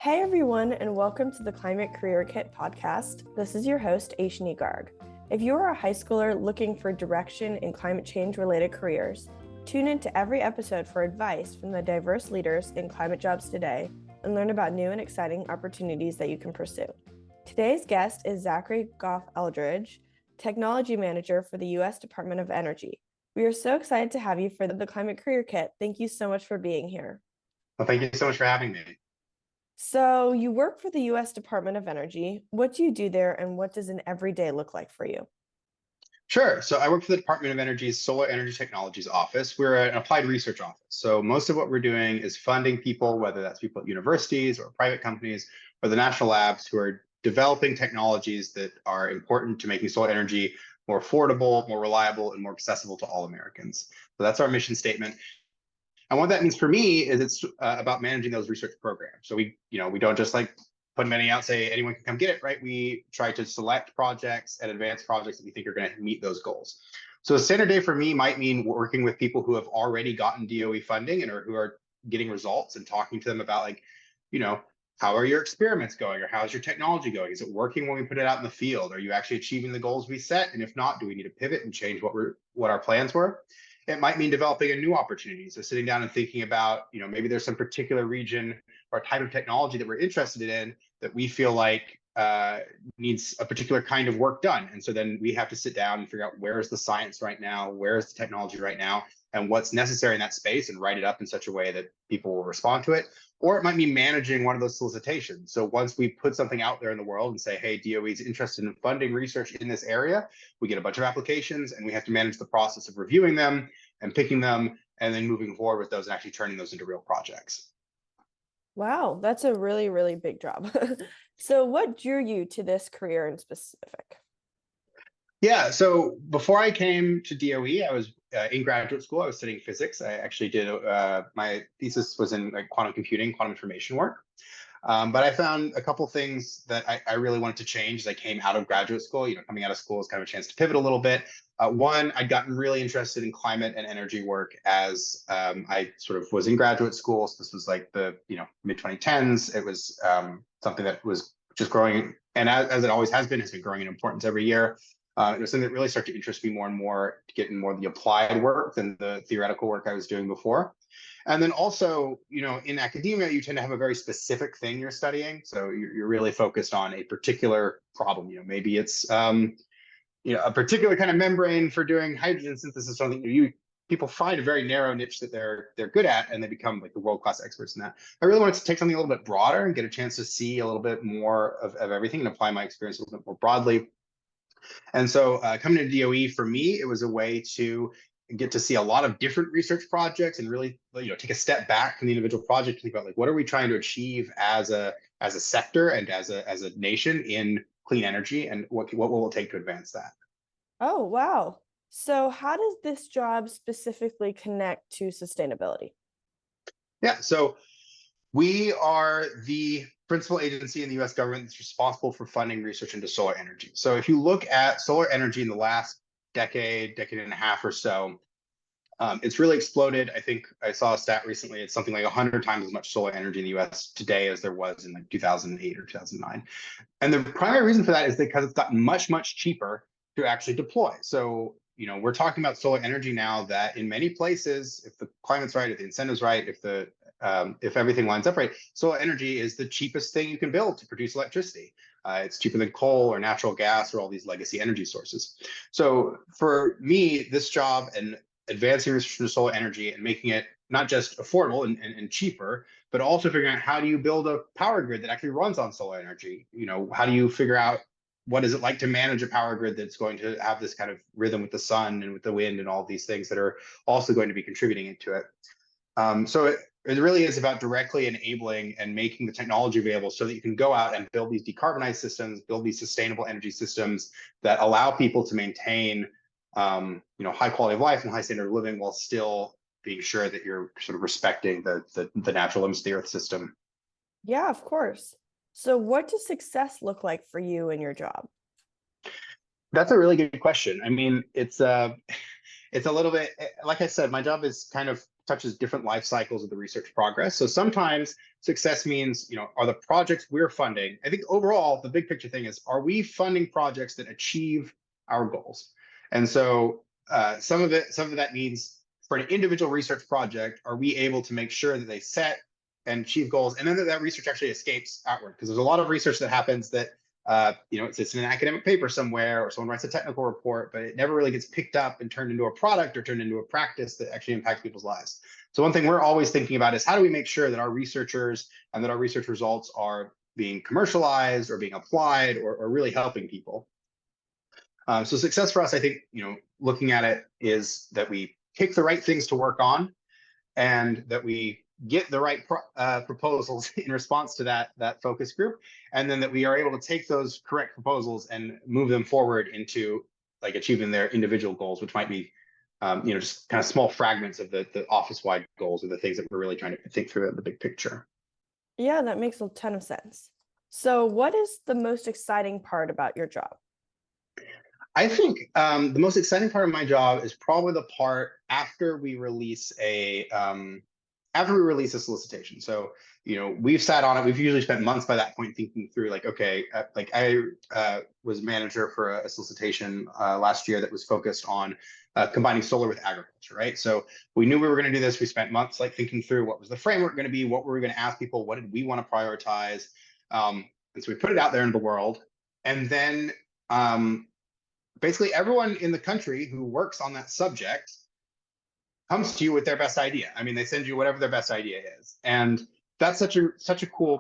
Hey everyone, and welcome to the Climate Career Kit podcast. This is your host, Aishni Garg. If you are a high schooler looking for direction in climate change related careers, tune into every episode for advice from the diverse leaders in climate jobs today and learn about new and exciting opportunities that you can pursue. Today's guest is Zachary Goff-Eldredge, Technology Manager for the U.S. Department of Energy. We are so excited to have you for the Climate Career Kit. Thank you so much for being here. Well, thank you so much for having me. So you work for the U.S. Department of Energy. What do you do there, and what does an everyday look like for you? Sure. So I work for the Department of Energy's Solar Energy Technologies Office. We're an applied research office. So most of what we're doing is funding people, whether that's people at universities or private companies or the national labs who are developing technologies that are important to making solar energy more affordable, more reliable, and more accessible to all Americans. So that's our mission statement. And what that means for me is it's about managing those research programs. So we don't just like put money out, say anyone can come get it, right? We try to select projects and advance projects that we think are going to meet those goals. So a standard day for me might mean working with people who have already gotten DOE funding and who are getting results and talking to them about how are your experiments going, or how's your technology going? Is it working when we put it out in the field? Are you actually achieving the goals we set? And if not, do we need to pivot and change what our plans were? It might mean developing a new opportunity. So sitting down and thinking about, maybe there's some particular region or type of technology that we're interested in that we feel like needs a particular kind of work done. And so then we have to sit down and figure out where is the science right now, where is the technology right now, and what's necessary in that space, and write it up in such a way that people will respond to it. Or it might be managing one of those solicitations. So once we put something out there in the world and say, hey, DOE is interested in funding research in this area, we get a bunch of applications and we have to manage the process of reviewing them and picking them and then moving forward with those and actually turning those into real projects. Wow, that's a really, really big job. So what drew you to this career in specific? Yeah, so before I came to DOE, I was in graduate school. I was studying physics. I actually did my thesis was in quantum computing, quantum information work. But I found a couple things that I really wanted to change as I came out of graduate school. Coming out of school is kind of a chance to pivot a little bit. One, I'd gotten really interested in climate and energy work as I sort of was in graduate school. So this was like the mid 2010s. It was something that was just growing, and as it always has been growing in importance every year. It was something that really started to interest me more and more, to get in more of the applied work than the theoretical work I was doing before. And then also, in academia, you tend to have a very specific thing you're studying. So you're really focused on a particular problem. Maybe it's a particular kind of membrane for doing hydrogen synthesis. Something people find a very narrow niche that they're good at, and they become like the world-class experts in that. I really wanted to take something a little bit broader and get a chance to see a little bit more of everything and apply my experience a little bit more broadly. And so coming to DOE, for me, it was a way to get to see a lot of different research projects and really take a step back from the individual project to think about what are we trying to achieve as a sector and as a nation in clean energy, and what will it take to advance that. Oh, wow. So how does this job specifically connect to sustainability? Yeah, so we are the principal agency in the US government that's responsible for funding research into solar energy. So if you look at solar energy in the last decade and a half or so, it's really exploded. I think I saw a stat recently. It's something like 100 times as much solar energy in the US today as there was in 2008 or 2009. And the primary reason for that is because it's gotten much, much cheaper to actually deploy. So, we're talking about solar energy now that in many places, if the climate's right, if the incentive's right, if everything lines up right, solar energy is the cheapest thing you can build to produce electricity. It's cheaper than coal or natural gas or all these legacy energy sources. So for me, this job and advancing research into solar energy and making it not just affordable and cheaper, but also figuring out how do you build a power grid that actually runs on solar energy? How do you figure out what is it like to manage a power grid that's going to have this kind of rhythm with the sun and with the wind and all these things that are also going to be contributing into it? So it really is about directly enabling and making the technology available so that you can go out and build these decarbonized systems, build these sustainable energy systems that allow people to maintain high quality of life and high standard of living while still being sure that you're sort of respecting the natural limits of the Earth system. Yeah, of course. So what does success look like for you in your job? That's a really good question. I mean, it's a little bit, like I said, my job is kind of touches different life cycles of the research progress. So sometimes success means, are the projects we're funding, I think overall, the big picture thing is, are we funding projects that achieve our goals? And so some of that means for an individual research project, are we able to make sure that they set and achieve goals, and then that research actually escapes outward? Because there's a lot of research that happens that it's in an academic paper somewhere, or someone writes a technical report, but it never really gets picked up and turned into a product or turned into a practice that actually impacts people's lives. So one thing we're always thinking about is, how do we make sure that our researchers and that our research results are being commercialized or being applied or really helping people? So success for us, I think, looking at it, is that we pick the right things to work on, and that we get the right proposals in response to that focus group, and then that we are able to take those correct proposals and move them forward into like achieving their individual goals, which might be just kind of small fragments of the office-wide goals, or the things that we're really trying to think through the big picture. Yeah, that makes a ton of sense. So what is the most exciting part about your job? I think the most exciting part of my job is probably the part after we release a solicitation. So, we've sat on it. We've usually spent months by that point thinking through, like, okay, I was manager for a solicitation last year that was focused on combining solar with agriculture, right? So we knew we were going to do this. We spent months thinking through what was the framework going to be, what were we going to ask people, what did we want to prioritize, and so we put it out there in the world, and then basically everyone in the country who works on that subject comes to you with their best idea. I mean, they send you whatever their best idea is, and that's such a cool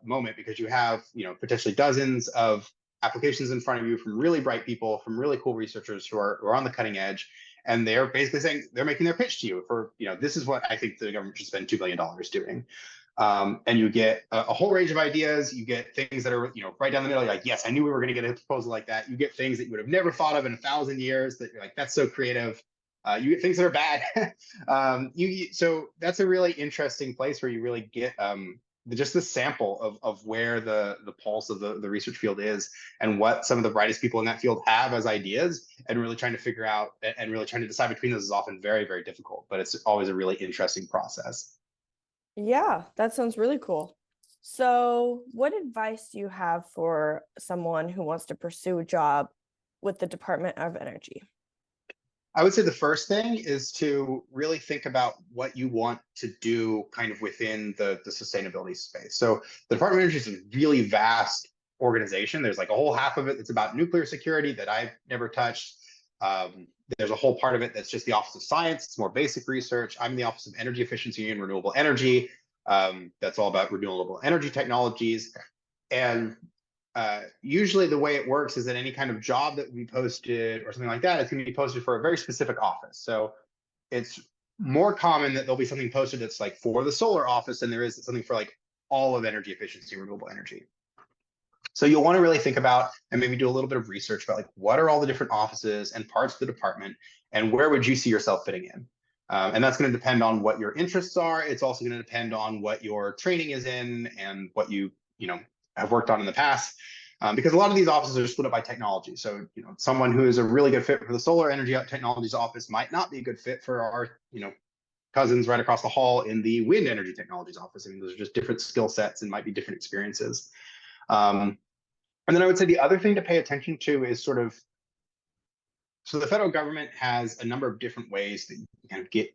moment, because you have potentially dozens of applications in front of you from really bright people, from really cool researchers who are on the cutting edge, and they're basically saying, they're making their pitch to you for this is what I think the government should spend $2 billion doing. And you get a whole range of ideas. You get things that are right down the middle. You're like, yes, I knew we were going to get a proposal like that. You get things that you would have never thought of in 1,000 years that you're like, that's so creative. You get things that are bad. So that's a really interesting place where you really get just the sample of where the pulse of the research field is, and what some of the brightest people in that field have as ideas, and really trying to figure out and really trying to decide between those is often very, very difficult, but it's always a really interesting process. Yeah, that sounds really cool. So what advice do you have for someone who wants to pursue a job with the Department of Energy? I would say the first thing is to really think about what you want to do kind of within the sustainability space. So the Department of Energy is a really vast organization. There's like a whole half of it that's about nuclear security that I've never touched. There's a whole part of it that's just the Office of Science. It's more basic research. I'm in the Office of Energy Efficiency and Renewable Energy. That's all about renewable energy technologies. And usually the way it works is that any kind of job that we posted or something like that, it's going to be posted for a very specific office. So it's more common that there'll be something posted that's like for the solar office than there is something for like all of energy efficiency, renewable energy. So you'll want to really think about and maybe do a little bit of research about like, what are all the different offices and parts of the department, and where would you see yourself fitting in? And that's going to depend on what your interests are. It's also going to depend on what your training is in and what you have worked on in the past, because a lot of these offices are split up by technology. So someone who is a really good fit for the solar energy technologies office might not be a good fit for our cousins right across the hall in the wind energy technologies office. I mean, those are just different skill sets and might be different experiences. And then I would say the other thing to pay attention to is so the federal government has a number of different ways that you can kind of get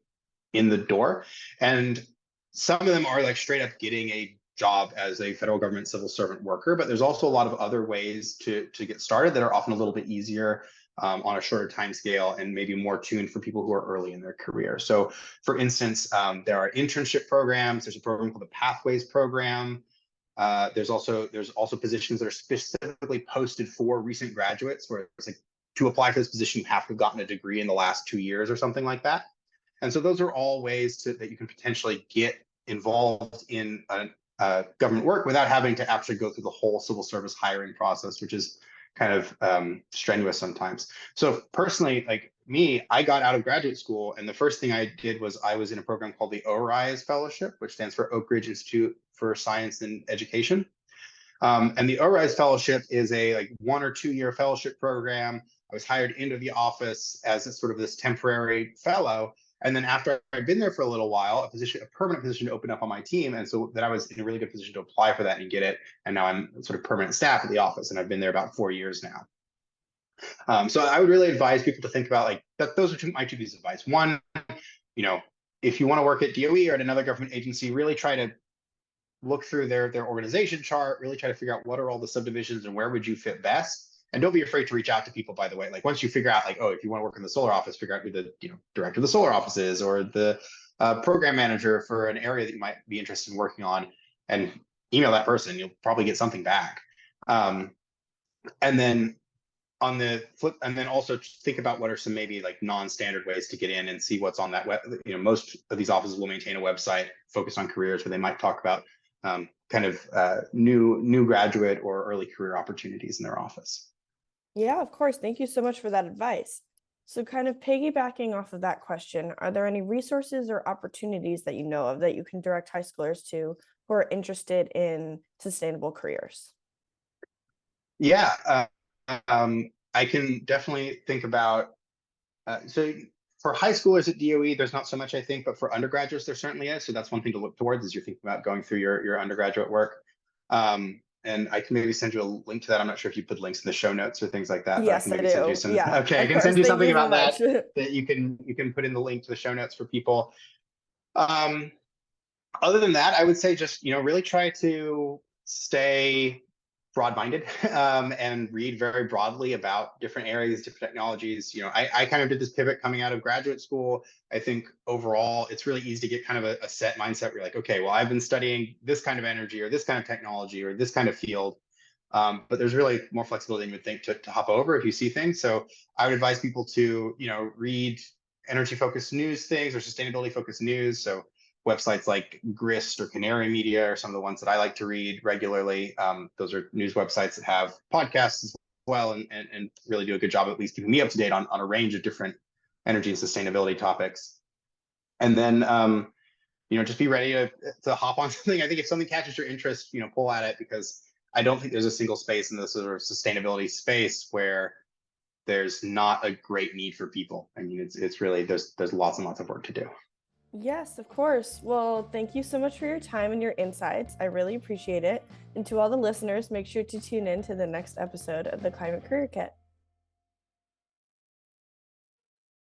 in the door. And some of them are like straight up getting a job as a federal government civil servant worker, but there's also a lot of other ways to get started that are often a little bit easier on a shorter time scale, and maybe more tuned for people who are early in their career. So for instance, there are internship programs. There's a program called the Pathways Program. There's also positions that are specifically posted for recent graduates, where it's like, to apply for this position, you have to have gotten a degree in the last 2 years or something like that. And so those are all ways that you can potentially get involved in government work without having to actually go through the whole civil service hiring process, which is kind of strenuous sometimes. So personally, like me, I got out of graduate school, and the first thing I did was I was in a program called the ORISE Fellowship, which stands for Oak Ridge Institute for Science and Education. And the ORISE Fellowship is a like 1 or 2 year fellowship program. I was hired into the office as a sort of this temporary fellow, And then after I'd been there for a little while, a permanent position opened up on my team. And so then I was in a really good position to apply for that and get it. And now I'm sort of permanent staff at the office, and I've been there about 4 years now. So I would really advise people to think about like that. Those are my two pieces of advice. One, if you want to work at DOE or at another government agency, really try to look through their organization chart, really try to figure out what are all the subdivisions and where would you fit best. And don't be afraid to reach out to people, by the way. Like once you figure out like, oh, if you want to work in the solar office, figure out who the director of the solar office is, or the program manager for an area that you might be interested in working on, and email that person. You'll probably get something back. And then on the flip, and then also think about what are some maybe like non-standard ways to get in and see what's on that web. Most of these offices will maintain a website focused on careers where they might talk about new graduate or early career opportunities in their office. Yeah, of course. Thank you so much for that advice. So kind of piggybacking off of that question, are there any resources or opportunities that you know of that you can direct high schoolers to who are interested in sustainable careers? Yeah, I can definitely think about, so for high schoolers at DOE, there's not so much, I think, but for undergraduates, there certainly is. So that's one thing to look towards as you're thinking about going through your undergraduate work. And I can maybe send you a link to that. I'm not sure if you put links in the show notes or things like that. Yes, but I can maybe I send do. you some. Yeah, Okay, I can course. send you Thank something you so about much. that you can put in the link to the show notes for people. Other than that, I would say just really try to stay broad-minded and read very broadly about different areas, different technologies. I kind of did this pivot coming out of graduate school. I think overall, it's really easy to get kind of a set mindset where you're like, okay, well, I've been studying this kind of energy or this kind of technology or this kind of field. But there's really more flexibility than you would think to hop over if you see things. So I would advise people to, read energy-focused news things or sustainability-focused news. So websites like Grist or Canary Media are some of the ones that I like to read regularly. Those are news websites that have podcasts as well and really do a good job at least keeping me up to date on a range of different energy and sustainability topics. And then, just be ready to hop on something. I think if something catches your interest, pull at it, because I don't think there's a single space in the sort of sustainability space where there's not a great need for people. I mean, it's really, there's lots and lots of work to do. Yes, of course. Well, thank you so much for your time and your insights. I really appreciate it. And to all the listeners, make sure to tune in to the next episode of the Climate Career Kit.